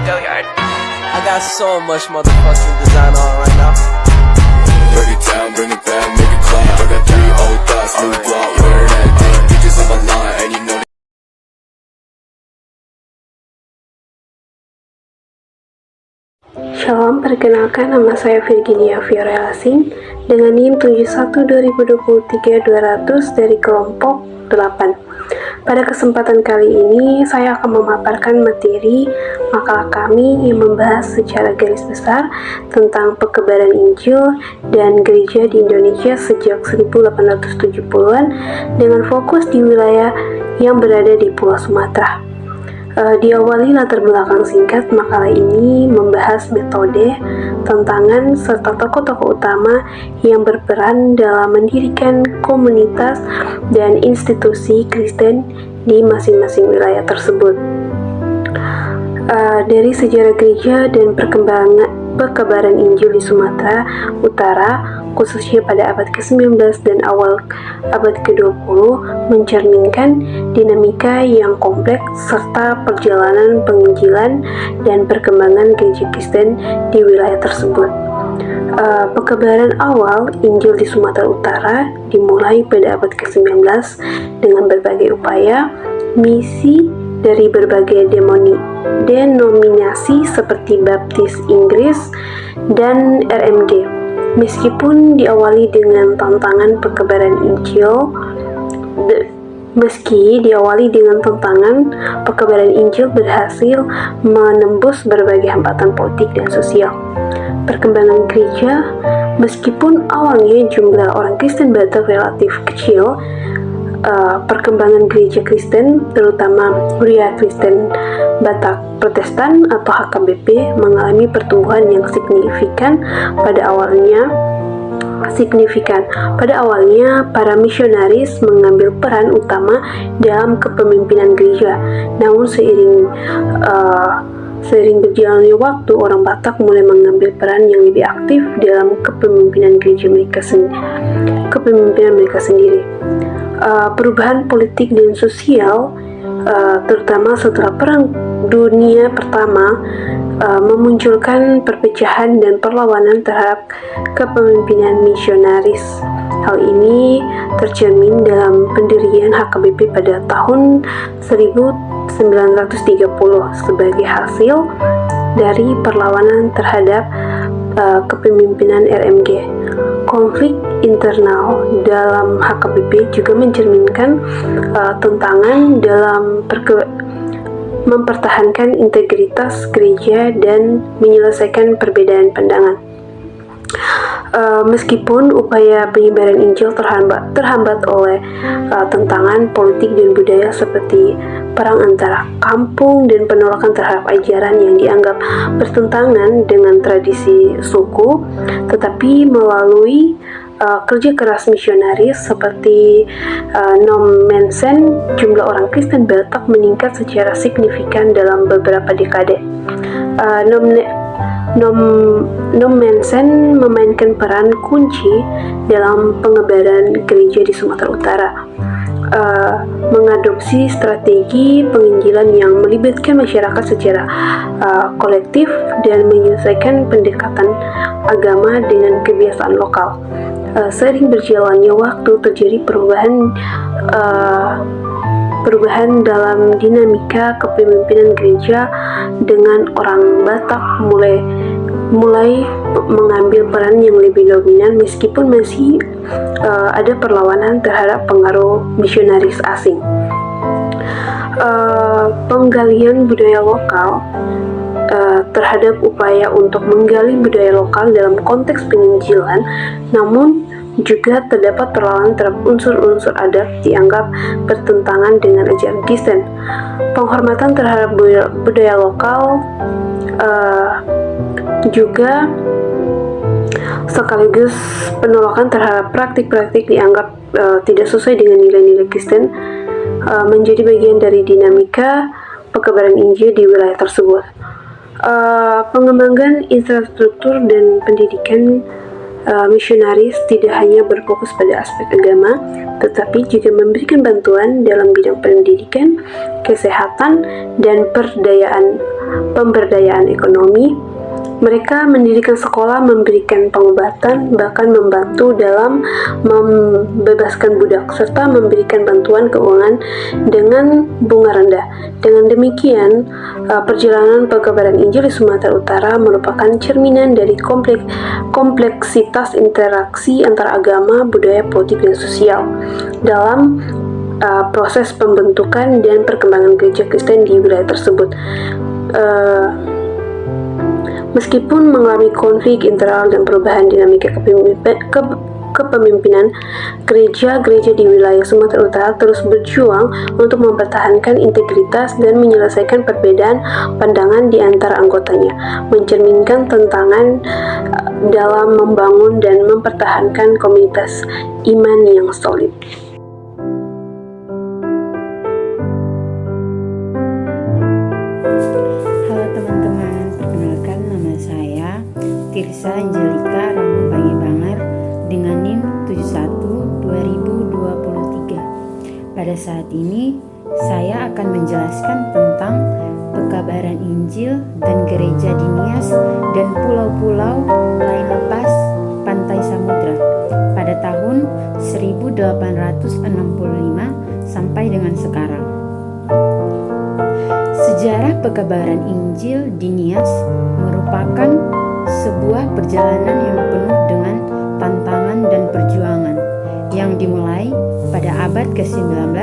I got so much motherfucking design on right now. Break it down, bring it back, make it clap. I got 3 old thoughts, new block, where that day. Bitches on my line, and you know. Shalom, perkenalkan nama saya Virginia Fiorella Singh dengan NIM 71-2023-200 dari kelompok 8. Pada kesempatan kali ini, saya akan memaparkan materi makalah kami yang membahas secara garis besar tentang pekebaran Injil dan gereja di Indonesia sejak 1870-an dengan fokus di wilayah yang berada di Pulau Sumatera. Diawali latar belakang singkat, makalah ini membahas metode, tantangan, serta tokoh-tokoh utama yang berperan dalam mendirikan komunitas dan institusi Kristen di masing-masing wilayah tersebut. Dari sejarah gereja dan pekebaran Injil di Sumatera Utara, khususnya pada abad ke-19 dan awal abad ke-20, mencerminkan dinamika yang kompleks serta perjalanan penginjilan dan perkembangan gereja Kristen di wilayah tersebut. Pekebaran awal Injil di Sumatera Utara dimulai pada abad ke-19 dengan berbagai upaya, misi dari berbagai denominasi seperti Baptis Inggris dan RMD. Meskipun diawali dengan tantangan pekebaran Injil, pekebaran Injil berhasil menembus berbagai hambatan politik dan sosial. Perkembangan gereja, meskipun awalnya jumlah orang Kristen Batak relatif kecil, perkembangan gereja Kristen, terutama Huria Kristen Batak Protestan atau HKBP, mengalami pertumbuhan yang signifikan. Pada awalnya, para misionaris mengambil peran utama dalam kepemimpinan gereja. Namun seiring berjalannya waktu, orang Batak mulai mengambil peran yang lebih aktif dalam kepemimpinan mereka sendiri. Perubahan politik dan sosial, terutama setelah Perang Dunia Pertama, memunculkan perpecahan dan perlawanan terhadap kepemimpinan misionaris. Hal ini tercermin dalam pendirian HKBP pada tahun 1930 sebagai hasil dari perlawanan terhadap kepemimpinan RMG. Konflik internal dalam HKBP juga mencerminkan tantangan dalam mempertahankan integritas gereja dan menyelesaikan perbedaan pandangan. Meskipun upaya penyebaran Injil terhambat oleh tantangan politik dan budaya seperti perang antara kampung dan penolakan terhadap ajaran yang dianggap bertentangan dengan tradisi suku, tetapi melalui kerja keras misionaris seperti Nom Mensen, jumlah orang Kristen Batak meningkat secara signifikan dalam beberapa dekade. Nom Mensen memainkan peran kunci dalam penyebaran gereja di Sumatera Utara, mengadopsi strategi penginjilan yang melibatkan masyarakat secara kolektif dan menyelesaikan pendekatan agama dengan kebiasaan lokal. Seiring berjalannya waktu, terjadi perubahan dalam dinamika kepemimpinan gereja dengan orang Batak mulai mengambil peran yang lebih dominan, meskipun masih ada perlawanan terhadap pengaruh misionaris asing. Penggalian budaya lokal terhadap upaya untuk menggali budaya lokal dalam konteks penginjilan, namun juga terdapat perlawanan terhadap unsur-unsur adat dianggap bertentangan dengan ajaran Kristen. Penghormatan terhadap budaya lokal juga sekaligus penolakan terhadap praktik-praktik dianggap tidak sesuai dengan nilai-nilai Kristen menjadi bagian dari dinamika pekebaran Injil di wilayah tersebut. Pengembangan infrastruktur dan pendidikan misionaris tidak hanya berfokus pada aspek agama, tetapi juga memberikan bantuan dalam bidang pendidikan, kesehatan, dan perdayaan pemberdayaan ekonomi. Mereka mendirikan sekolah, memberikan pengobatan, bahkan membantu dalam membebaskan budak, serta memberikan bantuan keuangan dengan bunga rendah. Dengan demikian, perjalanan pekabaran Injil di Sumatera Utara merupakan cerminan dari kompleksitas interaksi antara agama, budaya, politik, dan sosial dalam proses pembentukan dan perkembangan gereja Kristen di wilayah tersebut. Meskipun mengalami konflik internal dan perubahan dinamika kepemimpinan, gereja-gereja di wilayah Sumatera Utara terus berjuang untuk mempertahankan integritas dan menyelesaikan perbedaan pandangan di antara anggotanya, mencerminkan tantangan dalam membangun dan mempertahankan komunitas iman yang solid. Tirsa Angelika Rambu Bangi Bangar dengan NIM 71-2023. Pada saat ini, saya akan menjelaskan tentang pekabaran Injil dan gereja di Nias dan pulau-pulau lain lepas pantai samudra pada tahun 1865 sampai dengan sekarang. Sejarah pekabaran Injil di Nias merupakan sebuah perjalanan yang penuh dengan tantangan dan perjuangan yang dimulai pada abad ke-19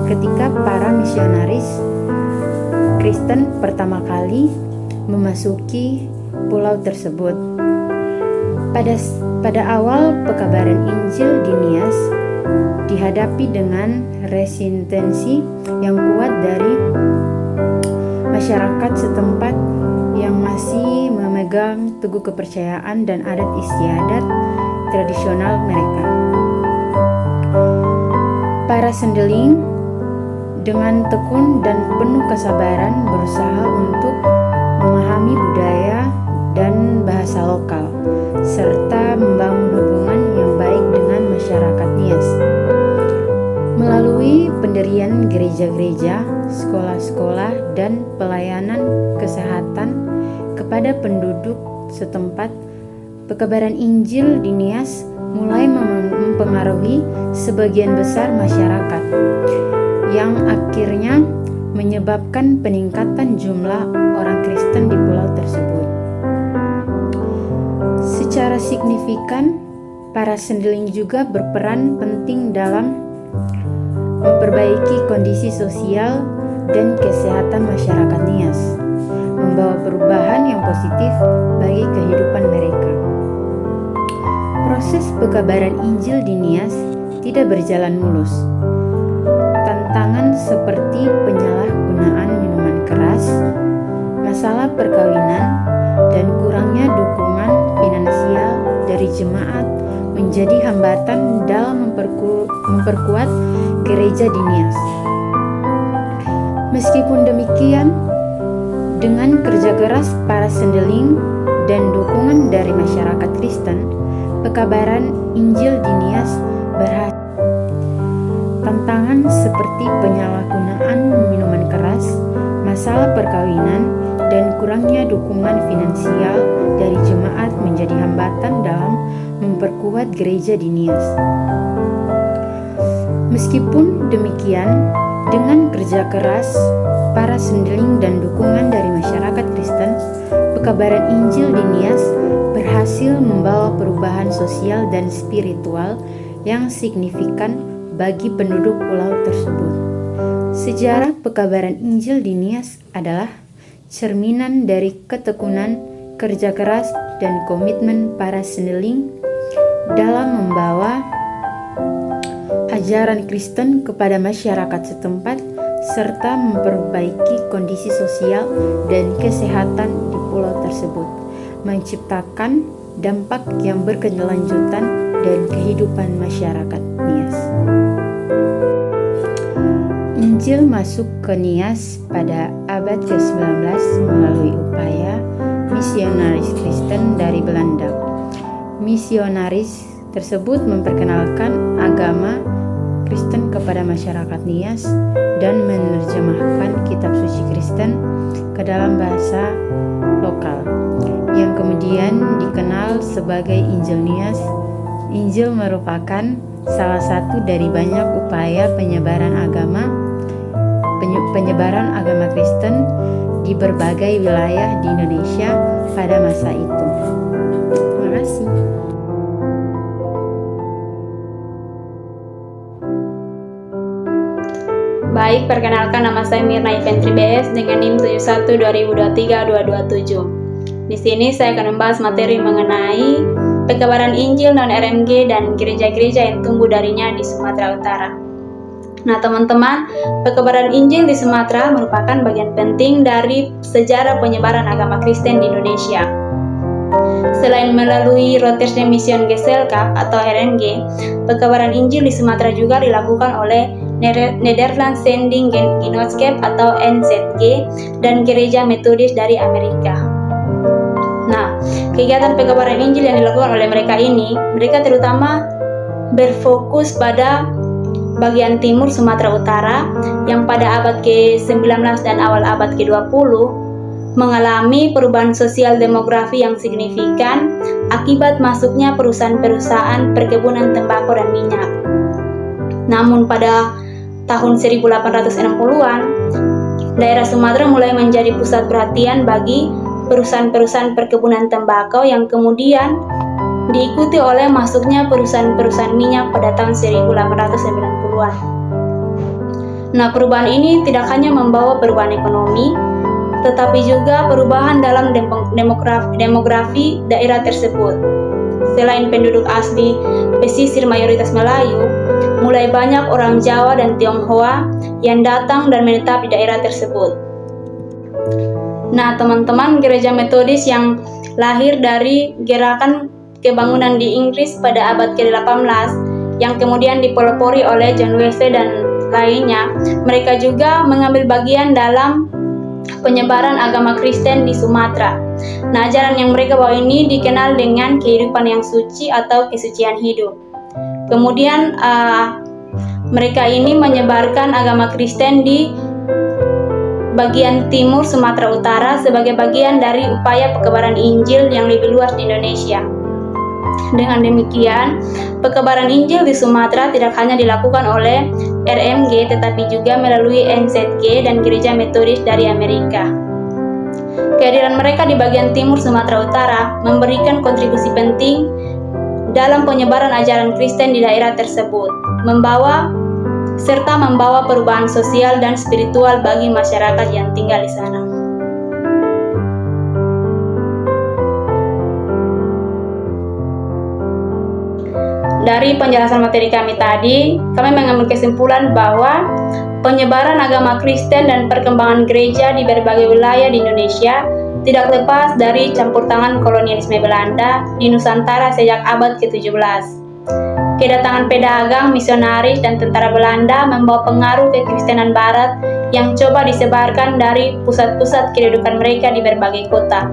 ketika para misionaris Kristen pertama kali memasuki pulau tersebut. Pada awal pekabaran Injil di Nias dihadapi dengan resistensi yang kuat dari masyarakat setempat yang masih memegang teguh kepercayaan dan adat istiadat tradisional mereka. Para sendeling dengan tekun dan penuh kesabaran berusaha untuk memahami budaya dan bahasa lokal, serta membangun hubungan yang baik dengan masyarakat Nias. Melalui pendirian gereja-gereja, sekolah-sekolah, dan pelayanan kesehatan kepada penduduk setempat, pekabaran Injil di Nias mulai mempengaruhi sebagian besar masyarakat, yang akhirnya menyebabkan peningkatan jumlah orang Kristen di pulau tersebut. Secara signifikan, para sendeling juga berperan penting dalam memperbaiki kondisi sosial dan kesehatan masyarakat Nias, membawa perubahan yang positif bagi kehidupan mereka. Proses pekabaran Injil di Nias tidak berjalan mulus. Tantangan seperti penyalahgunaan minuman keras, masalah perkawinan, dan kurangnya dukungan finansial dari jemaat menjadi hambatan dalam memperkuat gereja di Nias. Meskipun demikian, dengan kerja keras para sendeling dan dukungan dari masyarakat Kristen, pekabaran Injil di Nias berhasil. Tantangan seperti penyalahgunaan minuman keras, masalah perkawinan, dan kurangnya dukungan finansial dari jemaat menjadi hambatan dalam memperkuat gereja di Nias. Meskipun demikian, dengan kerja keras para sendeling dan dukungan dari masyarakat Kristen, pekabaran Injil di Nias berhasil membawa perubahan sosial dan spiritual yang signifikan bagi penduduk pulau tersebut. Sejarah pekabaran Injil di Nias adalah cerminan dari ketekunan, kerja keras, dan komitmen para sendeling dalam membawa ajaran Kristen kepada masyarakat setempat serta memperbaiki kondisi sosial dan kesehatan di pulau tersebut, menciptakan dampak yang berkelanjutan dan kehidupan masyarakat Nias. Injil masuk ke Nias pada abad ke-19 melalui upaya misionaris Kristen dari Belanda. Misionaris tersebut memperkenalkan agama Kristen kepada masyarakat Nias dan menerjemahkan kitab suci Kristen ke dalam bahasa lokal, yang kemudian dikenal sebagai Injil Nias. Injil merupakan salah satu dari banyak upaya penyebaran agama Kristen di berbagai wilayah di Indonesia pada masa itu. Terima kasih. Baik, perkenalkan, nama saya Mirna Iventri BS dengan NIM 71 2023 227. Di sini saya akan membahas materi mengenai pekabaran Injil non-RMG dan gereja-gereja yang tumbuh darinya di Sumatera Utara. Nah teman-teman, pekabaran Injil di Sumatera merupakan bagian penting dari sejarah penyebaran agama Kristen di Indonesia. Selain melalui Rotterdam Mission Geselschap atau RMG, pekabaran Injil di Sumatera juga dilakukan oleh Nederland Sending Genootschap atau NZG dan Gereja Metodis dari Amerika. Nah, kegiatan pekabaran Injil yang dilakukan oleh mereka ini, mereka terutama berfokus pada bagian timur Sumatera Utara yang pada abad ke-19 dan awal abad ke-20 mengalami perubahan sosial demografi yang signifikan akibat masuknya perusahaan-perusahaan perkebunan tembakau dan minyak. Namun pada tahun 1860-an, daerah Sumatera mulai menjadi pusat perhatian bagi perusahaan-perusahaan perkebunan tembakau yang kemudian diikuti oleh masuknya perusahaan-perusahaan minyak pada tahun 1890-an. Nah, perubahan ini tidak hanya membawa perubahan ekonomi, tetapi juga perubahan dalam demografi daerah tersebut. Selain penduduk asli pesisir mayoritas Melayu, mulai banyak orang Jawa dan Tionghoa yang datang dan menetap di daerah tersebut. Nah, teman-teman, gereja Metodis yang lahir dari gerakan kebangunan di Inggris pada abad ke-18 yang kemudian dipelopori oleh John Wesley dan lainnya, mereka juga mengambil bagian dalam penyebaran agama Kristen di Sumatera. Nah, ajaran yang mereka bawa ini dikenal dengan kehidupan yang suci atau kesucian hidup. Kemudian mereka ini menyebarkan agama Kristen di bagian timur Sumatera Utara sebagai bagian dari upaya pekabaran Injil yang lebih luas di Indonesia. Dengan demikian, pekabaran Injil di Sumatera tidak hanya dilakukan oleh RMG tetapi juga melalui NZG dan Gereja Metodis dari Amerika. Kehadiran mereka di bagian timur Sumatera Utara memberikan kontribusi penting dalam penyebaran ajaran Kristen di daerah tersebut, membawa perubahan sosial dan spiritual bagi masyarakat yang tinggal di sana. Dari penjelasan materi kami tadi, kami mengambil kesimpulan bahwa penyebaran agama Kristen dan perkembangan gereja di berbagai wilayah di Indonesia tidak lepas dari campur tangan kolonialisme Belanda di Nusantara sejak abad ke-17. Kedatangan pedagang, misionaris, dan tentara Belanda membawa pengaruh kekristenan Barat yang coba disebarkan dari pusat-pusat kedudukan mereka di berbagai kota.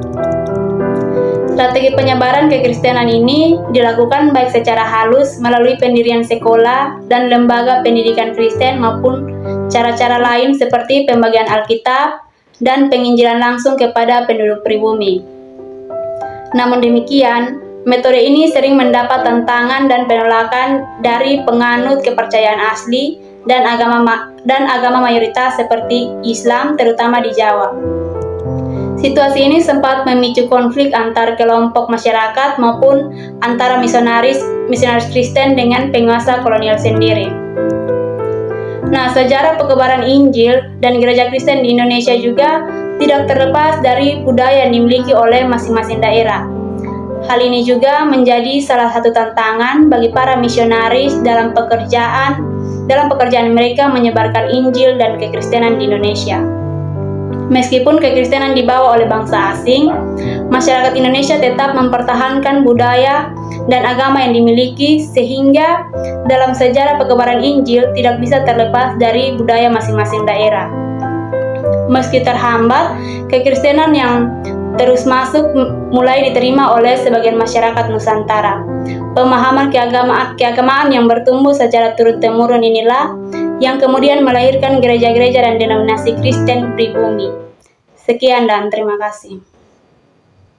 Strategi penyebaran kekristenan ini dilakukan baik secara halus melalui pendirian sekolah dan lembaga pendidikan Kristen maupun cara-cara lain seperti pembagian Alkitab dan penginjilan langsung kepada penduduk pribumi. Namun demikian, metode ini sering mendapat tantangan dan penolakan dari penganut kepercayaan asli dan agama mayoritas seperti Islam, terutama di Jawa. Situasi ini sempat memicu konflik antar kelompok masyarakat maupun antara misionaris Kristen dengan penguasa kolonial sendiri. Nah, sejarah pekebaran Injil dan gereja Kristen di Indonesia juga tidak terlepas dari budaya yang dimiliki oleh masing-masing daerah. Hal ini juga menjadi salah satu tantangan bagi para misionaris dalam pekerjaan mereka menyebarkan Injil dan kekristenan di Indonesia. Meskipun kekristenan dibawa oleh bangsa asing, masyarakat Indonesia tetap mempertahankan budaya dan agama yang dimiliki, sehingga dalam sejarah pekebaran Injil tidak bisa terlepas dari budaya masing-masing daerah. Meski terhambat, kekristenan yang terus masuk mulai diterima oleh sebagian masyarakat Nusantara. Pemahaman keagamaan yang bertumbuh secara turun-temurun inilah yang kemudian melahirkan gereja-gereja dan denominasi Kristen pribumi. Sekian dan terima kasih.